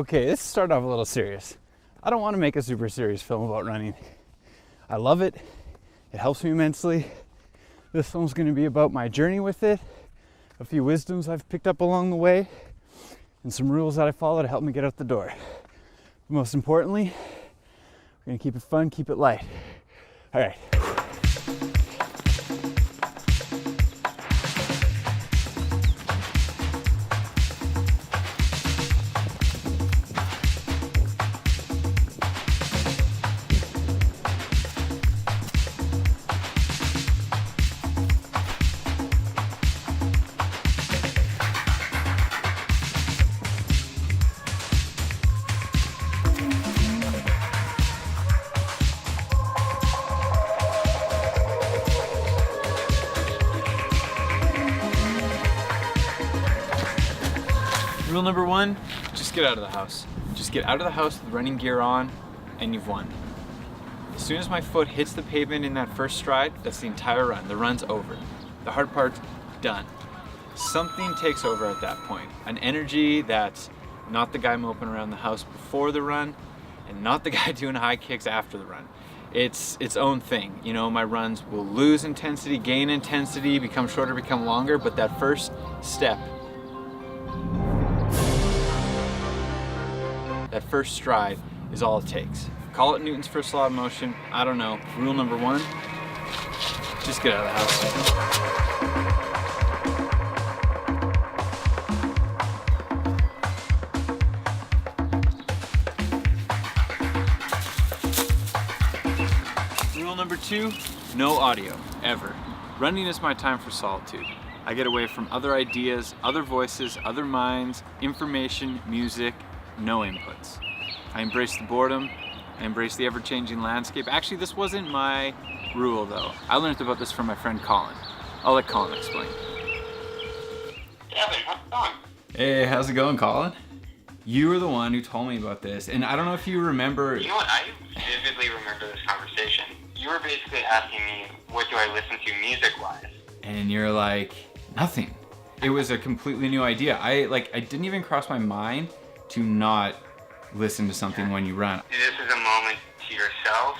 Okay, this started off a little serious. I don't want to make a super serious film about running. I love it. It helps me immensely. This film's going to be about my journey with it, a few wisdoms I've picked up along the way, and some rules that I follow to help me get out the door. But most importantly, we're going to keep it fun, keep it light. All right. Rule number one, just get out of the house. Just get out of the house with running gear on and you've won. As soon as my foot hits the pavement in that first stride, that's the entire run. The run's over. The hard part's done. Something takes over at that point. An energy that's not the guy moping around the house before the run and not the guy doing high kicks after the run. It's its own thing. You know, my runs will lose intensity, gain intensity, become shorter, become longer, but that first step, that first stride is all it takes. Call it Newton's first law of motion, I don't know. Rule number one, just get out of the house. Rule number two, no audio, ever. Running is my time for solitude. I get away from other ideas, other voices, other minds, information, music, no inputs. I embrace the boredom, I embrace the ever-changing landscape. Actually, this wasn't my rule though. I learned about this from my friend Colin. I'll let Colin explain. Gavin, how's it going? Hey, how's it going, Colin? You were the one who told me about this, and I don't know if you remember. You know what, I vividly remember this conversation. You were basically asking me, what do I listen to music-wise? And you're like, nothing. It was a completely new idea. I didn't even cross my mind to not listen to something when you run. This is a moment to yourself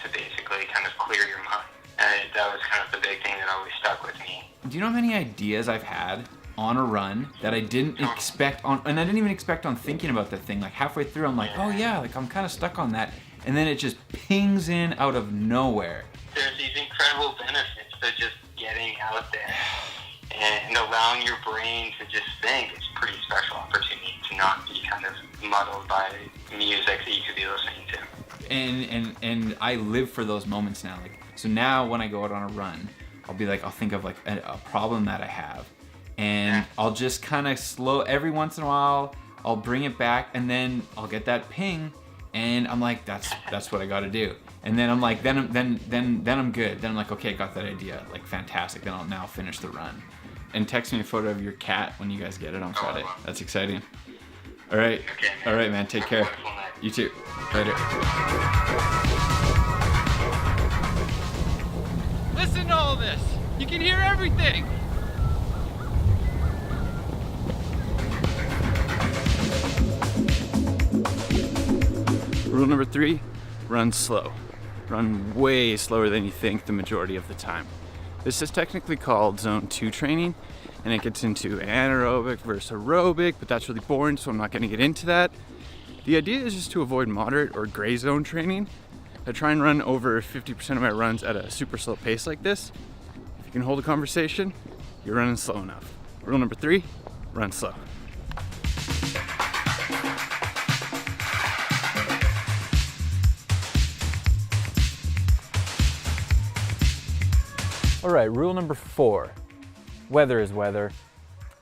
to basically kind of clear your mind. And that was kind of the big thing that always stuck with me. Do you know how many ideas I've had on a run that I didn't expect on, and I didn't even expect on thinking about that thing. Like halfway through, I'm like, oh yeah, like I'm kind of stuck on that. And then it just pings in out of nowhere. There's these incredible benefits to just getting out there and allowing your brain to just think. It's a pretty special opportunity to not be kind of muddled by music that you could be listening to. And I live for those moments now. Like, so now when I go out on a run, I'll think of like a problem that I have, and I'll just kind of every once in a while, I'll bring it back, and then I'll get that ping, and I'm like, that's what I got to do. And then I'm like, then I'm good. Then I'm like, okay, I got that idea, like fantastic. Then I'll now finish the run. And text me a photo of your cat when you guys get it on Friday. That's exciting. All right. Okay, man. All right, man. Take care. You too. Later. Listen to all this. You can hear everything. Rule number three, run slow. Run way slower than you think the majority of the time. This is technically called zone 2 training, and it gets into anaerobic versus aerobic, but that's really boring, so I'm not going to get into that. The idea is just to avoid moderate or gray zone training. I try and run over 50% of my runs at a super slow pace like this. If you can hold a conversation, you're running slow enough. Rule number three, run slow. All right, rule number 4, weather is weather.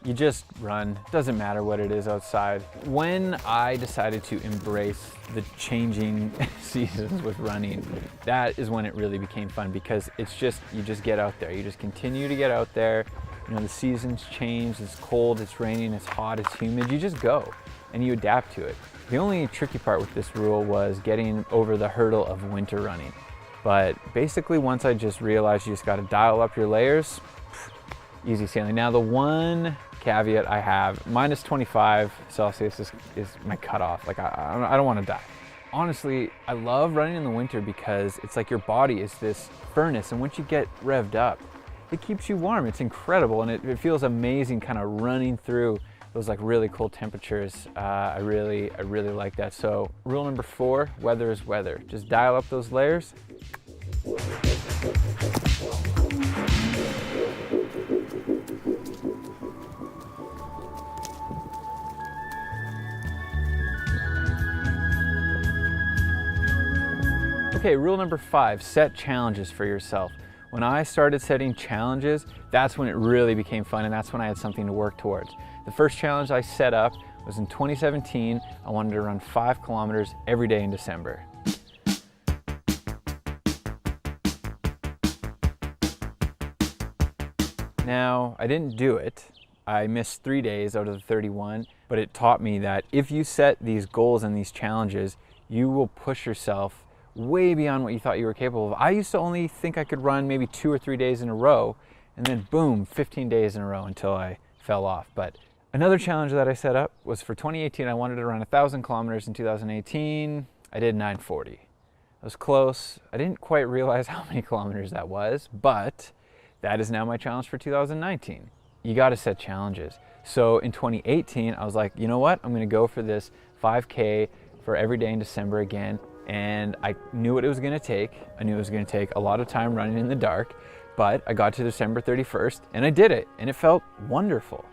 You just run, doesn't matter what it is outside. When I decided to embrace the changing seasons with running, that is when it really became fun, because it's just, you just get out there. You just continue to get out there. You know, the seasons change, it's cold, it's raining, it's hot, it's humid. You just go and you adapt to it. The only tricky part with this rule was getting over the hurdle of winter running. But basically, once I just realized you just got to dial up your layers, easy sailing. Now, the one caveat I have. Minus 25 Celsius is my cutoff. Like I don't want to die. Honestly, I love running in the winter because it's like your body is this furnace, and once you get revved up, it keeps you warm. It's incredible, and it feels amazing kind of running through those like really cold temperatures. I really like that. So rule number 4, weather is weather. Just dial up those layers. Okay, rule number 5, set challenges for yourself. When I started setting challenges, that's when it really became fun, and that's when I had something to work towards. The first challenge I set up was in 2017. I wanted to run 5 kilometers every day in December. Now, I didn't do it. I missed 3 days out of the 31, but it taught me that if you set these goals and these challenges, you will push yourself way beyond what you thought you were capable of. I used to only think I could run maybe 2 or 3 days in a row, and then boom, 15 days in a row until I fell off. But another challenge that I set up was for 2018. I wanted to run 1,000 kilometers in 2018. I did 940. I was close. I didn't quite realize how many kilometers that was, but that is now my challenge for 2019. You got to set challenges. So in 2018, I was like, you know what? I'm going to go for this 5K for every day in December again. And I knew what it was going to take. I knew it was going to take a lot of time running in the dark, but I got to December 31st and I did it, and it felt wonderful.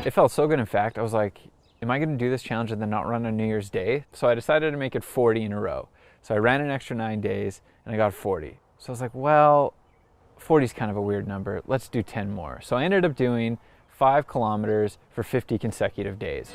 It felt so good. In fact, I was like, am I going to do this challenge and then not run on New Year's Day? So I decided to make it 40 in a row. So I ran an extra 9 days and I got 40. So I was like, well, 40 is kind of a weird number. Let's do 10 more. So I ended up doing 5 kilometers for 50 consecutive days.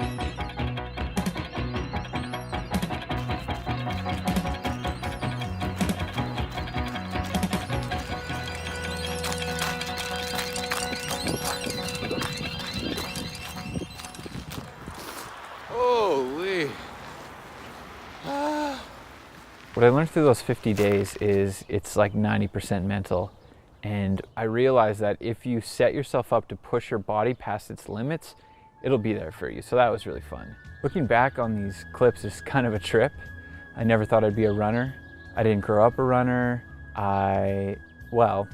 Holy. What I learned through those 50 days is it's like 90% mental. And I realized that if you set yourself up to push your body past its limits, it'll be there for you. So that was really fun. Looking back on these clips is kind of a trip. I never thought I'd be a runner. I didn't grow up a runner. Well,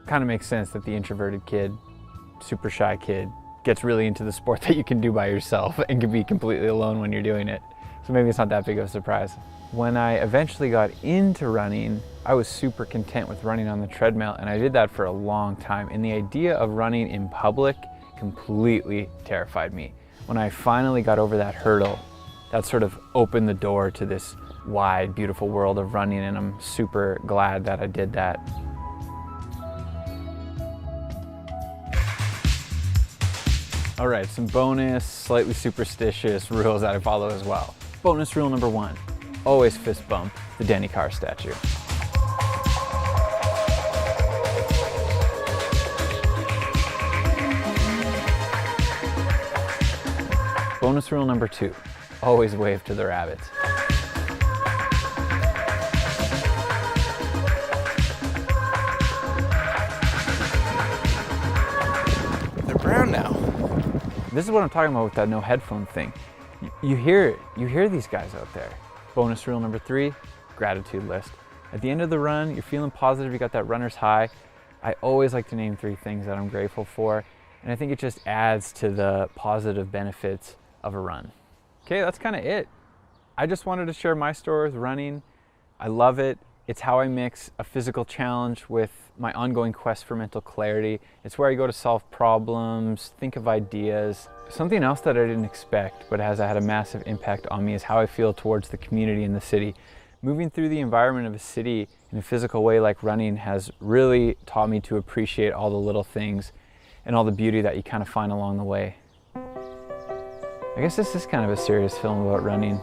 kind of makes sense that the introverted kid, super shy kid, gets really into the sport that you can do by yourself and can be completely alone when you're doing it. So maybe it's not that big of a surprise. When I eventually got into running, I was super content with running on the treadmill, and I did that for a long time. And the idea of running in public completely terrified me. When I finally got over that hurdle, that sort of opened the door to this wide, beautiful world of running, and I'm super glad that I did that. All right, some bonus, slightly superstitious rules that I follow as well. Bonus rule number 1, always fist bump the Denny Carr statue. Bonus rule number 2, always wave to the rabbits. They're brown now. This is what I'm talking about with that no headphone thing. You hear it. You hear these guys out there. Bonus rule number 3, gratitude list. At the end of the run, you're feeling positive, you got that runner's high. I always like to name 3 things that I'm grateful for, and I think it just adds to the positive benefits of a run. Okay, that's kind of it. I just wanted to share my story with running. I love it. It's how I mix a physical challenge with my ongoing quest for mental clarity. It's where I go to solve problems, think of ideas. Something else that I didn't expect but has had a massive impact on me is how I feel towards the community in the city. Moving through the environment of a city in a physical way like running has really taught me to appreciate all the little things and all the beauty that you kind of find along the way. I guess this is kind of a serious film about running.